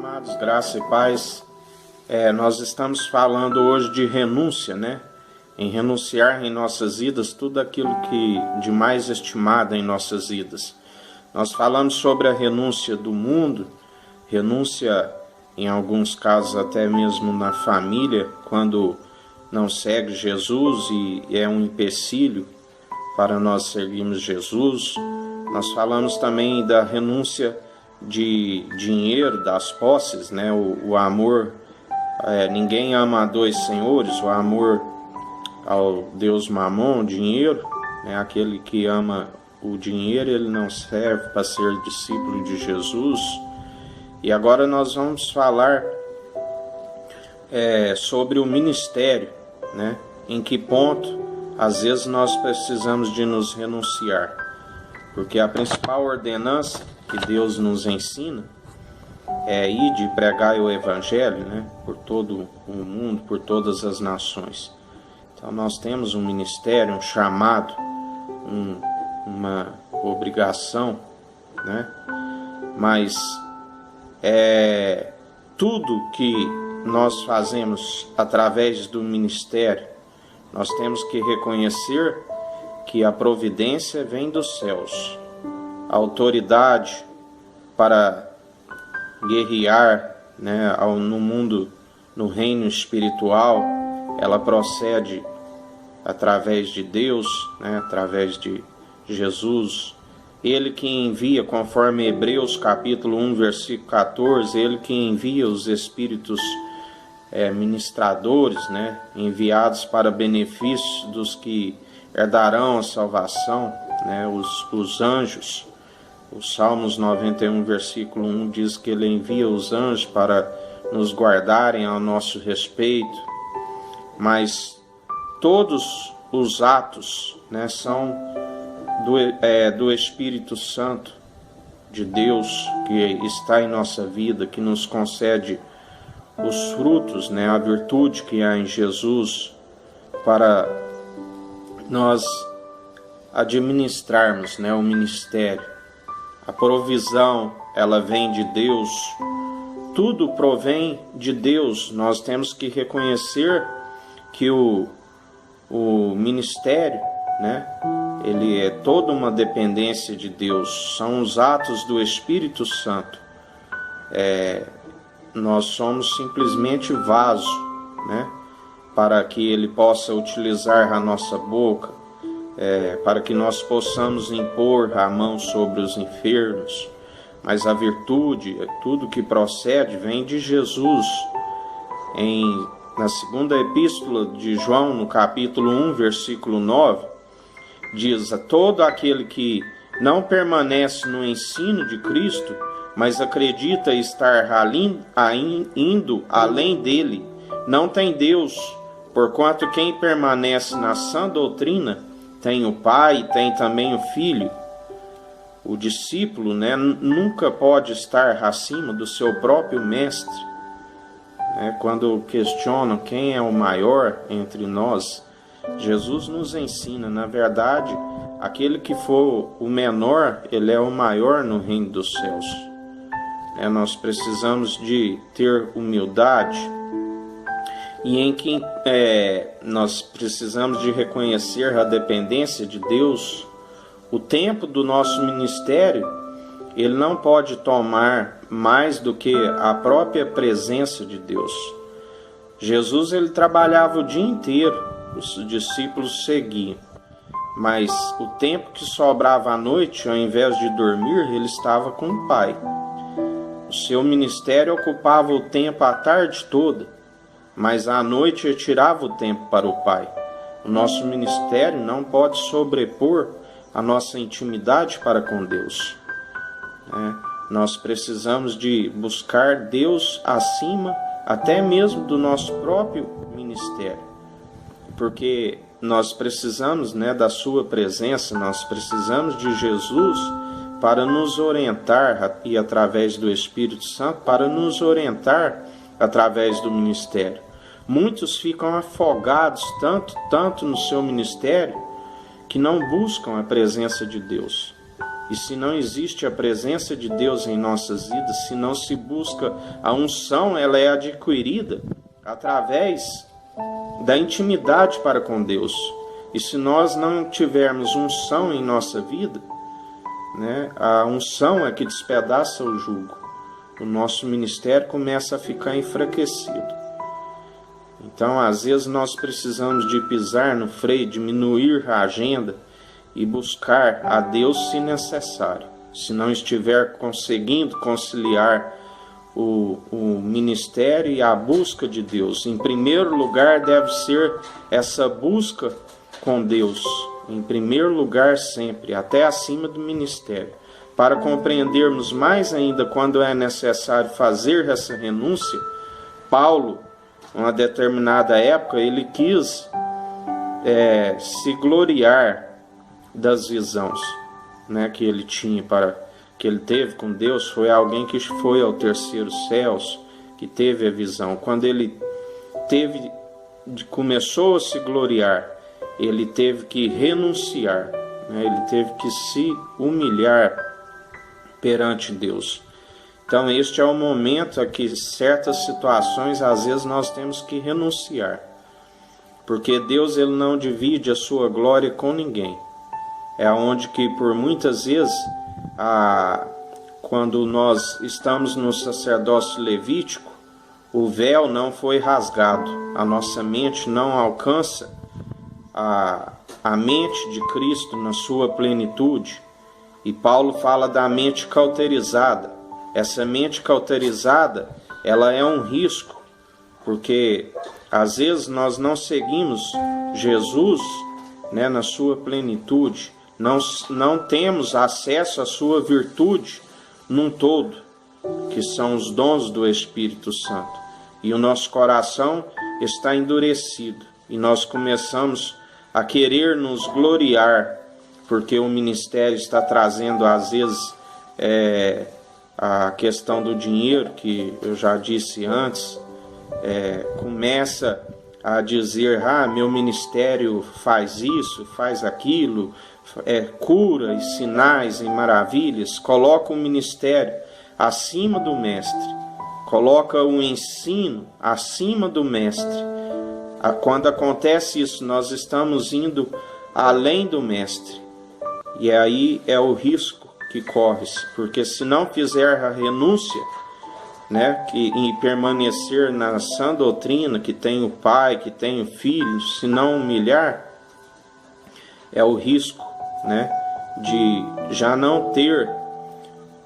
Amados, graça e paz. Nós estamos falando hoje de renúncia, né? Em renunciar em nossas vidas tudo aquilo que de mais estimado em nossas vidas. Nós falamos sobre a renúncia do mundo, renúncia em alguns casos até mesmo na família, quando não segue Jesus e é um empecilho para nós seguirmos Jesus. Nós falamos também da renúncia de dinheiro, das posses, né? O amor, ninguém ama a dois senhores, o amor ao Deus Mamon, dinheiro, né? Aquele que ama o dinheiro, ele não serve para ser discípulo de Jesus. E agora nós vamos falar sobre o ministério, né? Em que ponto, às vezes, nós precisamos de nos renunciar. Porque a principal ordenança que Deus nos ensina é ir de pregar o Evangelho, né? Por todo o mundo, por todas as nações. Então nós temos um ministério, um chamado, uma obrigação, né? Mas tudo que nós fazemos através do ministério, nós temos que reconhecer que a providência vem dos céus. A autoridade para guerrear, né, no mundo, no reino espiritual, ela procede através de Deus, né, através de Jesus. Ele que envia, conforme Hebreus capítulo 1, versículo 14, ele que envia os espíritos ministradores, né, enviados para benefício dos que herdarão a salvação, né, os anjos. O Salmos 91, versículo 1 diz que ele envia os anjos para nos guardarem ao nosso respeito. Mas todos os atos, né, são do Espírito Santo de Deus que está em nossa vida, que nos concede os frutos, né, a virtude que há em Jesus, para nós administrarmos, né, o ministério. A provisão, ela vem de Deus. Tudo provém de Deus. Nós temos que reconhecer que o ministério, né, ele é toda uma dependência de Deus. São os atos do Espírito Santo. Nós somos simplesmente vaso, né, para que ele possa utilizar a nossa boca, para que nós possamos impor a mão sobre os enfermos. Mas a virtude, tudo que procede, vem de Jesus. Na segunda epístola de João, no capítulo 1, versículo 9, diz: a todo aquele que não permanece no ensino de Cristo, mas acredita estar indo além dele, não tem Deus, porquanto quem permanece na sã doutrina tem o Pai e tem também o Filho. O discípulo, né, nunca pode estar acima do seu próprio mestre. Quando questionam quem é o maior entre nós, Jesus nos ensina, na verdade, aquele que for o menor, ele é o maior no reino dos céus. Nós precisamos de ter humildade, e em que nós precisamos de reconhecer a dependência de Deus. O tempo do nosso ministério, ele não pode tomar mais do que a própria presença de Deus. Jesus, ele trabalhava o dia inteiro, os discípulos seguiam, mas o tempo que sobrava à noite, ao invés de dormir, ele estava com o Pai. O seu ministério ocupava o tempo a tarde toda, mas à noite ele tirava o tempo para o Pai. O nosso ministério não pode sobrepor a nossa intimidade para com Deus. Nós precisamos de buscar Deus acima até mesmo do nosso próprio ministério, porque nós precisamos, né, da sua presença, nós precisamos de Jesus para nos orientar, e através do Espírito Santo, para nos orientar através do ministério. Muitos ficam afogados tanto no seu ministério, que não buscam a presença de Deus. E se não existe a presença de Deus em nossas vidas, se não se busca a unção, ela é adquirida através da intimidade para com Deus. E se nós não tivermos unção em nossa vida, né, a unção é que despedaça o jugo. O nosso ministério começa a ficar enfraquecido. Então, às vezes, nós precisamos de pisar no freio, diminuir a agenda e buscar a Deus se necessário. Se não estiver conseguindo conciliar o ministério e a busca de Deus, em primeiro lugar deve ser essa busca com Deus, em primeiro lugar sempre, até acima do ministério, para compreendermos mais ainda quando é necessário fazer essa renúncia. Paulo, uma determinada época, ele quis se gloriar das visões, né, que ele tinha, que ele teve com Deus. Foi alguém que foi ao terceiro céus, que teve a visão. Quando ele começou a se gloriar, ele teve que renunciar, né, ele teve que se humilhar perante Deus. Então este é o momento a que certas situações, às vezes, nós temos que renunciar, porque Deus, ele não divide a sua glória com ninguém. É onde que por muitas vezes, quando nós estamos no sacerdócio levítico, o véu não foi rasgado, a nossa mente não alcança a mente de Cristo na sua plenitude. E Paulo fala da mente cauterizada. Essa mente cauterizada, ela é um risco, porque às vezes nós não seguimos Jesus, né, na sua plenitude, não temos acesso à sua virtude num todo, que são os dons do Espírito Santo, e o nosso coração está endurecido, e nós começamos a querer nos gloriar, porque o ministério está trazendo, às vezes, a questão do dinheiro, que eu já disse antes, começa a dizer, meu ministério faz isso, faz aquilo, cura e sinais e maravilhas. Coloca o ministério acima do mestre, coloca o ensino acima do mestre. Quando acontece isso, nós estamos indo além do mestre, e aí é o risco que corre-se, porque se não fizer a renúncia, né, e permanecer na sã doutrina, que tem o Pai, que tem o Filho, se não humilhar, é o risco, né, de já não ter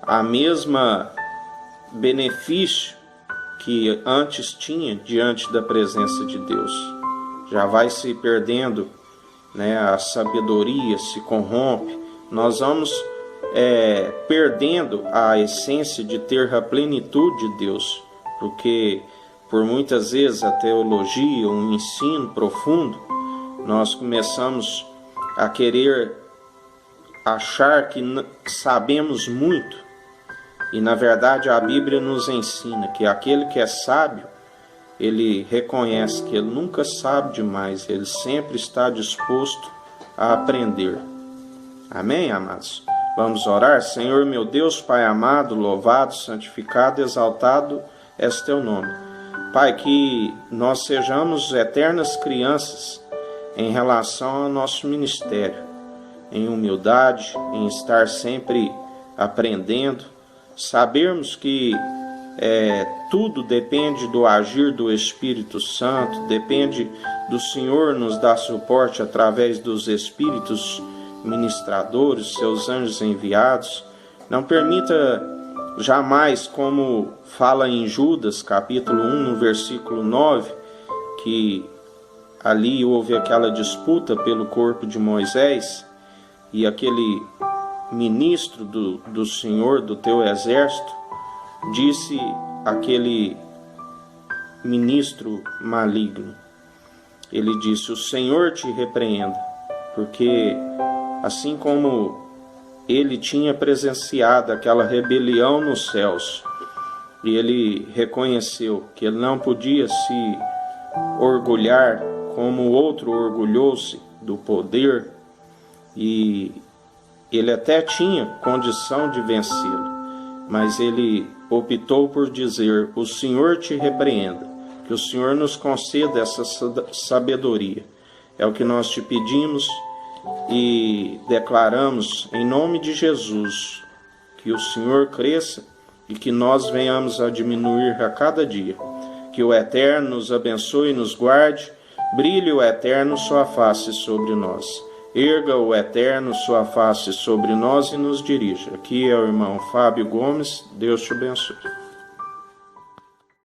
a mesma benefício que antes tinha diante da presença de Deus. Já vai se perdendo, né, a sabedoria se corrompe, nós vamos perdendo a essência de ter a plenitude de Deus, porque por muitas vezes a teologia, um ensino profundo, nós começamos a querer achar que sabemos muito, e na verdade a Bíblia nos ensina que aquele que é sábio, ele reconhece que ele nunca sabe demais, ele sempre está disposto a aprender. Amém, amados? Vamos orar? Senhor meu Deus, Pai amado, louvado, santificado, exaltado és teu nome. Pai, que nós sejamos eternas crianças em relação ao nosso ministério, em humildade, em estar sempre aprendendo, sabermos que tudo depende do agir do Espírito Santo, depende do Senhor nos dar suporte através dos Espíritos ministradores, seus anjos enviados. Não permita jamais, como fala em Judas, capítulo 1, no versículo 9, que ali houve aquela disputa pelo corpo de Moisés, e aquele ministro do Senhor, do teu exército, disse aquele ministro maligno, ele disse: o Senhor te repreenda, porque assim como ele tinha presenciado aquela rebelião nos céus, e ele reconheceu que ele não podia se orgulhar como o outro orgulhou-se do poder, e ele até tinha condição de vencê-lo, mas ele optou por dizer: o Senhor te repreenda, que o Senhor nos conceda essa sabedoria. É o que nós te pedimos e declaramos em nome de Jesus, que o Senhor cresça e que nós venhamos a diminuir a cada dia. Que o Eterno nos abençoe e nos guarde, brilhe o Eterno sua face sobre nós. Erga o Eterno sua face sobre nós e nos dirija. Aqui é o irmão Fábio Gomes. Deus te abençoe.